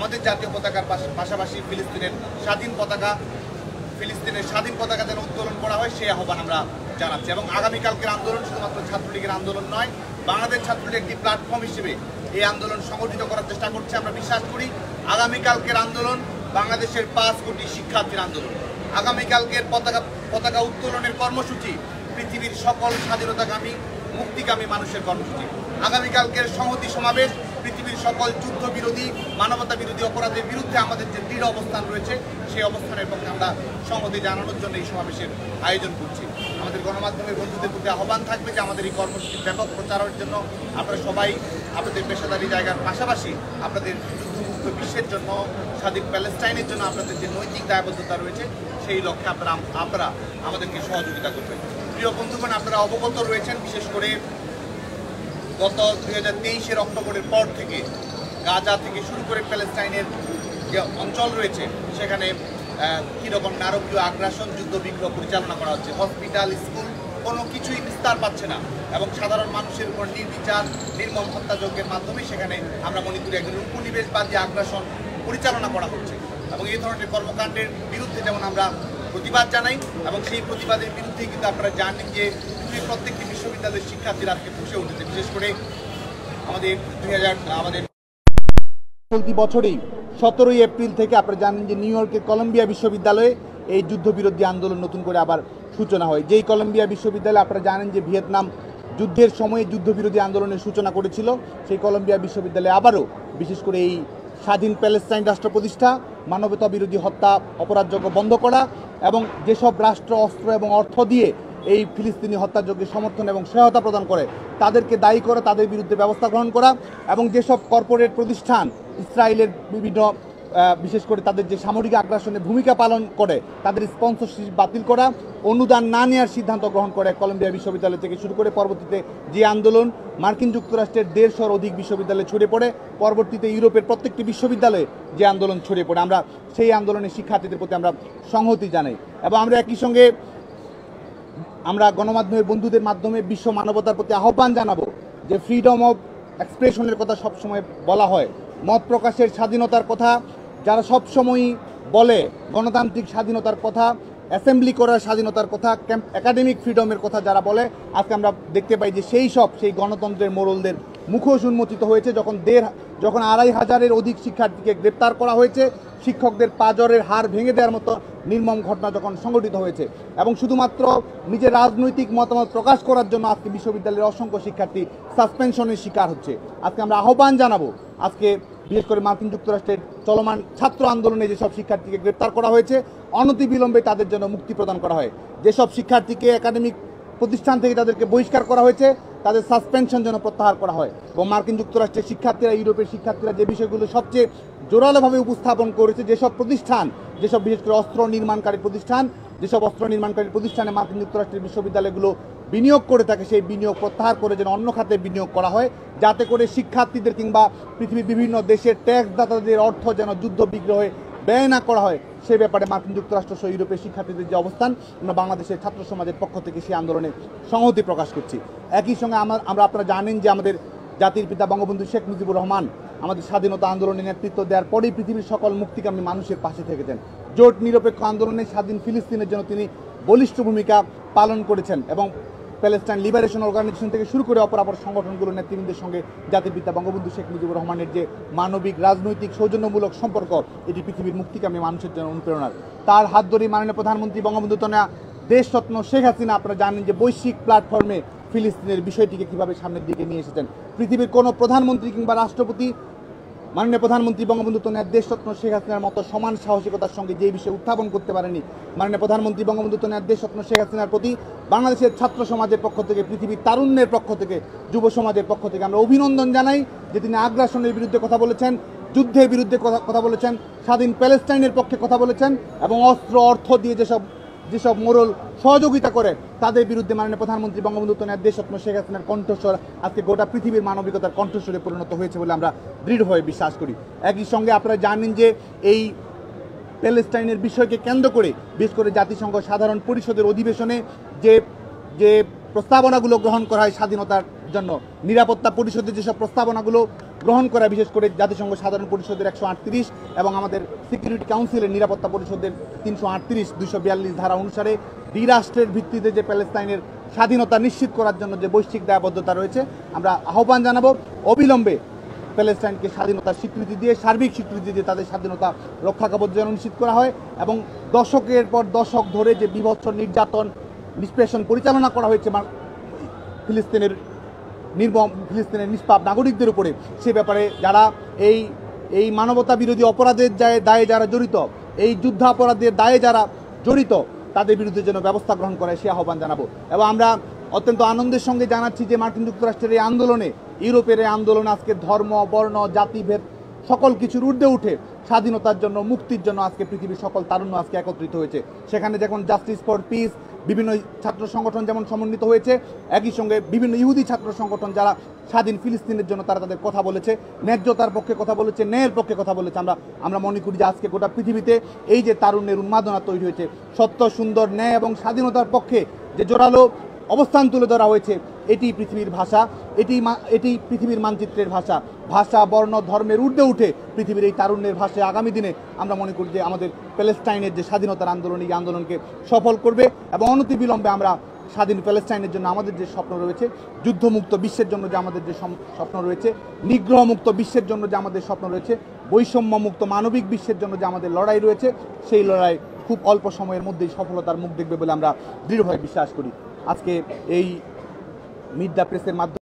আমাদের জাতীয় পতাকার পাশাপাশি ফিলিস্তিনের স্বাধীন পতাকা যেন উত্তোলন করা হয় সেই আহ্বান আমরা জানাচ্ছি। এবং আগামীকালকের আন্দোলন শুধুমাত্র ছাত্রলীগের আন্দোলন নয়, বাংলাদেশ ছাত্রলীগ একটি প্ল্যাটফর্ম হিসেবে এই আন্দোলন সংগঠিত করার চেষ্টা করছে। আমরা বিশ্বাস করি আগামীকালকের আন্দোলন বাংলাদেশের 5 কোটি শিক্ষার্থীর আন্দোলন। আগামীকালকের পতাকা উত্তোলনের কর্মসূচি পৃথিবীর সকল স্বাধীনতাকামী মুক্তিকামী মানুষের কর্মসূচি। আগামীকালকের সংহতি সমাবেশ পৃথিবীর সকল যুদ্ধ বিরোধী মানবতা বিরোধী অপরাধের বিরুদ্ধে আমাদের যে দৃঢ় অবস্থান রয়েছে সেই অবস্থানের পক্ষে আমরা সংহতি জানানোর জন্য এই সমাবেশের আয়োজন করছি। আমাদের গণমাধ্যমের বন্ধুদের প্রতি আহ্বান থাকবে যে আমাদের এই কর্মসূচির ব্যাপক প্রচারের জন্য আপনারা সবাই আপনাদের পেশাদারি জায়গার পাশাপাশি আপনাদের যুদ্ধমুক্ত বিশ্বের জন্য স্বাধীন প্যালেস্টাইনের জন্য আপনাদের যে নৈতিক দায়বদ্ধতা রয়েছে সেই লক্ষ্যে আপনারা আমাদেরকে সহযোগিতা করবেন। প্রিয় বন্ধুগণ, আপনারা অবগত রয়েছেন বিশেষ করে গত 2023 অক্টোবরের পর থেকে গাজা থেকে শুরু করে প্যালেস্টাইনের যে অঞ্চল রয়েছে সেখানে কীরকম নারকীয় আগ্রাসন যুদ্ধ বিগ্রহ পরিচালনা করা হচ্ছে। হসপিটাল, স্কুল কোনো কিছুই বিস্তার পাচ্ছে না এবং সাধারণ মানুষের উপর নির্বিচার নির্মম হত্যাযজ্ঞের মাধ্যমে সেখানে আমরা মনে করি একজন উপনিবেশবাদী আগ্রাসন পরিচালনা করা হচ্ছে। এবং এই ধরনের কর্মকাণ্ডের বিরুদ্ধে যেমন আমরা প্রতিবাদ জানাই এবং সেই প্রতিবাদের বিরুদ্ধেই কিন্তু আপনারা জানেন যে পৃথিবীর প্রত্যেকটি বিশ্ববিদ্যালয়ের শিক্ষার্থীরা আজকে ফুসে উঠেছে। বিশেষ করে আমাদের চলতি বছরেই 17 এপ্রিল থেকে আপনারা জানেন যে নিউ ইয়র্কের কলম্বিয়া বিশ্ববিদ্যালয়ে এই যুদ্ধবিরোধী আন্দোলন নতুন করে আবার সূচনা হয়। যেই কলম্বিয়া বিশ্ববিদ্যালয়ে আপনারা জানেন যে ভিয়েতনাম যুদ্ধের সময়ে যুদ্ধবিরোধী আন্দোলনের সূচনা করেছিল, সেই কলম্বিয়া বিশ্ববিদ্যালয়ে আবারও বিশেষ করে এই স্বাধীন প্যালেস্টাইন রাষ্ট্র প্রতিষ্ঠা, মানবতা বিরোধী হত্যা অপরাধযোগ্য বন্ধ করা এবং যেসব রাষ্ট্র অস্ত্র এবং অর্থ দিয়ে এই ফিলিস্তিনি হত্যাযজ্ঞে সমর্থন এবং সহায়তা প্রদান করে তাদেরকে দায়ী করে তাদের বিরুদ্ধে ব্যবস্থা গ্রহণ করা এবং যেসব কর্পোরেট প্রতিষ্ঠান ইসরায়েলের বিভিন্ন বিশেষ করে তাদের যে সামরিক আগ্রাসনে ভূমিকা পালন করে তাদের স্পন্সরশিপ বাতিল করা, অনুদান না নেওয়ার সিদ্ধান্ত গ্রহণ করে কলম্বিয়া বিশ্ববিদ্যালয় থেকে শুরু করে পরবর্তীতে যে আন্দোলন মার্কিন যুক্তরাষ্ট্রের 150 অধিক বিশ্ববিদ্যালয়ে ছড়িয়ে পড়ে, পরবর্তীতে ইউরোপের প্রত্যেকটি বিশ্ববিদ্যালয়ে যে আন্দোলন ছড়িয়ে পড়ে, আমরা সেই আন্দোলনের শিক্ষার্থীদের প্রতি আমরা সংহতি জানাই। এবং আমরা একই সঙ্গে আমরা গণমাধ্যমের বন্ধুদের মাধ্যমে বিশ্ব মানবতার প্রতি আহ্বান জানাবো যে ফ্রিডম অফ এক্সপ্রেশনের কথা সবসময় বলা হয়, মত প্রকাশের স্বাধীনতার কথা যারা সবসময়ই বলে, গণতান্ত্রিক স্বাধীনতার কথা, অ্যাসেম্বলি করার স্বাধীনতার কথা, একাডেমিক ফ্রিডমের কথা যারা বলে, আজকে আমরা দেখতে পাই যে সেই গণতন্ত্রের মোড়লদের মুখোশ উন্মোচিত হয়েছে যখন 2500-এর অধিক শিক্ষার্থীকে গ্রেপ্তার করা হয়েছে, শিক্ষকদের পাঁজরের হাড় ভেঙে দেওয়ার মতো নির্মম ঘটনা যখন সংঘটিত হয়েছে এবং শুধুমাত্র নিজের রাজনৈতিক মতামত প্রকাশ করার জন্য আজকে বিশ্ববিদ্যালয়ের অসংখ্য শিক্ষার্থী সাসপেনশনের শিকার হচ্ছে। আজকে আমরা আহ্বান জানাবো, আজকে বিশেষ করে মার্কিন যুক্তরাষ্ট্রের চলমান ছাত্র আন্দোলনে যেসব শিক্ষার্থীকে গ্রেপ্তার করা হয়েছে অনতিবিলম্বে তাদের জন্য মুক্তি প্রদান করা হয়। যেসব শিক্ষার্থীকে একাডেমিক প্রতিষ্ঠান থেকে তাদেরকে বহিষ্কার করা হয়েছে তাদের সাসপেনশন যেন প্রত্যাহার করা হয়। এবং মার্কিন যুক্তরাষ্ট্রের শিক্ষার্থীরা, ইউরোপের শিক্ষার্থীরা যে বিষয়গুলো সবচেয়ে জোরালোভাবে উপস্থাপন করেছে, যেসব বিশেষ করে অস্ত্র নির্মাণকারী প্রতিষ্ঠানে মার্কিন যুক্তরাষ্ট্রের বিশ্ববিদ্যালয়গুলো বিনিয়োগ করে থাকে, সেই বিনিয়োগ প্রত্যাহার করে যেন অন্য খাতে বিনিয়োগ করা হয়, যাতে করে শিক্ষার্থীদের কিংবা পৃথিবীর বিভিন্ন দেশের ট্যাক্সদাতাদের অর্থ যেন যুদ্ধ বিগ্রহে ব্যয় না করা হয়, সে ব্যাপারে মার্কিন যুক্তরাষ্ট্র সহ ইউরোপের শিক্ষার্থীদের যে অবস্থান, আমরা বাংলাদেশের ছাত্র সমাজের পক্ষ থেকে সেই আন্দোলনে সংহতি প্রকাশ করছি। একই সঙ্গে আপনারা জানেন যে আমাদের জাতির পিতা বঙ্গবন্ধু শেখ মুজিবুর রহমান আমাদের স্বাধীনতা আন্দোলনে নেতৃত্ব দেওয়ার পরেই পৃথিবীর সকল মুক্তিকামী মানুষের পাশে থেকেছেন। জোট নিরপেক্ষ আন্দোলনে স্বাধীন ফিলিস্তিনের জন্য তিনি বলিষ্ঠ ভূমিকা পালন করেছেন এবং প্যালেস্টাইন লিবারেশন অর্গানাইজেশন থেকে শুরু করে অপরাপর সংগঠনগুলোর নেতৃবৃন্দের সঙ্গে জাতির পিতা বঙ্গবন্ধু শেখ মুজিবুর রহমানের যে মানবিক রাজনৈতিক সৌজন্যমূলক সম্পর্ক, এটি পৃথিবীর মুক্তিকামী মানুষের জন্য অনুপ্রেরণার। তার হাত ধরেই মাননীয় প্রধানমন্ত্রী বঙ্গবন্ধু কন্যা দেশরত্ন শেখ হাসিনা আপনারা জানেন যে বৈশ্বিক প্ল্যাটফর্মে ফিলিস্তিনের বিষয়টিকে কীভাবে সামনের দিকে নিয়ে এসেছেন। পৃথিবীর কোনো প্রধানমন্ত্রী কিংবা রাষ্ট্রপতি মাননীয় প্রধানমন্ত্রী বঙ্গবন্ধু কন্যা দেশরত্ন শেখ হাসিনার মতো সমান সাহসিকতার সঙ্গে যে বিষয়ে উত্থাপন করতে পারেনি। মাননীয় প্রধানমন্ত্রী বঙ্গবন্ধু কন্যা দেশরত্ন শেখ হাসিনার প্রতি বাংলাদেশের ছাত্র সমাজের পক্ষ থেকে, পৃথিবীর তারুণ্যের পক্ষ থেকে, যুব সমাজের পক্ষ থেকে আমরা অভিনন্দন জানাই যে তিনি আগ্রাসনের বিরুদ্ধে কথা বলেছেন, যুদ্ধের বিরুদ্ধে কথা বলেছেন, স্বাধীন প্যালেস্টাইনের পক্ষে কথা বলেছেন এবং অস্ত্র অর্থ দিয়ে যেসব মোড়ল সহযোগিতা করে তাদের বিরুদ্ধে মাননীয় প্রধানমন্ত্রী বঙ্গবন্ধু কন্যা দেশরত্ন শেখ হাসিনার কণ্ঠস্বর আজকে গোটা পৃথিবীর মানবিকতার কণ্ঠস্বরে পরিণত হয়েছে বলে আমরা দৃঢ়ভাবে বিশ্বাস করি। একই সঙ্গে আপনারা জানেন যে এই প্যালেস্টাইনের বিষয়কে কেন্দ্র করে বিশেষ করে জাতিসংঘ সাধারণ পরিষদের অধিবেশনে যে প্রস্তাবনাগুলো গ্রহণ করা হয় স্বাধীনতার জন্য, নিরাপত্তা পরিষদের যেসব প্রস্তাবনাগুলো গ্রহণ করা, বিশেষ করে জাতিসংঘ সাধারণ পরিষদের 138 এবং আমাদের সিকিউরিটি কাউন্সিলের নিরাপত্তা পরিষদের 338, 242 ধারা অনুসারে দ্বিরাষ্ট্রের ভিত্তিতে যে প্যালেস্তাইনের স্বাধীনতা নিশ্চিত করার জন্য যে বৈশ্বিক দায়বদ্ধতা রয়েছে, আমরা আহ্বান জানাবো অবিলম্বে প্যালেস্টাইনকে স্বাধীনতার স্বীকৃতি দিয়ে, সার্বিক স্বীকৃতি দিয়ে তাদের স্বাধীনতা রক্ষা কবচ যেন নিশ্চিত করা হয় এবং দশকের পর দশক ধরে যে বীভৎস নির্যাতন নিষ্পেষণ পরিচালনা করা হয়েছে ফিলিস্তিনের নিষ্পাপ নাগরিকদের উপরে, সে ব্যাপারে যারা এই মানবতা বিরোধী অপরাধের দায়ে যারা জড়িত, এই যুদ্ধাপরাধের দায়ে যারা জড়িত, তাদের বিরুদ্ধে যেন ব্যবস্থা গ্রহণ করে সে আহ্বান জানাবো। এবং আমরা অত্যন্ত আনন্দের সঙ্গে জানাচ্ছি যে মার্কিন যুক্তরাষ্ট্রের এই আন্দোলনে, ইউরোপের এই আন্দোলনে আজকে ধর্ম, বর্ণ, জাতিভেদ সকল কিছুর ঊর্ধ্বে উঠে স্বাধীনতার জন্য, মুক্তির জন্য আজকে পৃথিবীর সকল তারুণ্য আজকে একত্রিত হয়েছে। সেখানে যেমন জাস্টিস ফর পিস বিভিন্ন ছাত্র সংগঠন যেমন সমন্বিত হয়েছে, একই সঙ্গে বিভিন্ন ইহুদি ছাত্র সংগঠন যারা স্বাধীন ফিলিস্তিনের জন্য তারা তাদের কথা বলেছে, ন্যায্যতার পক্ষে কথা বলেছে, ন্যায়ের পক্ষে কথা বলেছে। আমরা মনে করি যে আজকে গোটা পৃথিবীতে এই যে তারুণ্যের উন্মাদনা তৈরি হয়েছে, সত্য, সুন্দর, ন্যায় এবং স্বাধীনতার পক্ষে যে জোরালো অবস্থান তুলে ধরা হয়েছে, এটি পৃথিবীর ভাষা, এটি পৃথিবীর মানচিত্রের ভাষা। ভাষা, বর্ণ, ধর্মের ঊর্ধ্বে উঠে পৃথিবীর এই তারুণ্যের ভাষায় আগামী দিনে আমরা মনে করি যে আমাদের প্যালেস্টাইনের যে স্বাধীনতার আন্দোলন, এই আন্দোলনকে সফল করবে এবং অনতিবিলম্বে আমরা স্বাধীন প্যালেস্টাইনের জন্য আমাদের যে স্বপ্ন রয়েছে, যুদ্ধমুক্ত বিশ্বের জন্য যে আমাদের যে স্বপ্ন রয়েছে, নিগ্রহমুক্ত বিশ্বের জন্য যে আমাদের স্বপ্ন রয়েছে, বৈষম্যমুক্ত মানবিক বিশ্বের জন্য যে আমাদের লড়াই রয়েছে, সেই লড়াই খুব অল্প সময়ের মধ্যেই সফলতার মুখ দেখবে বলে আমরা দৃঢ়ভাবে বিশ্বাস করি। আজকে এই মিড দ্য প্রেসের মাধ্যমে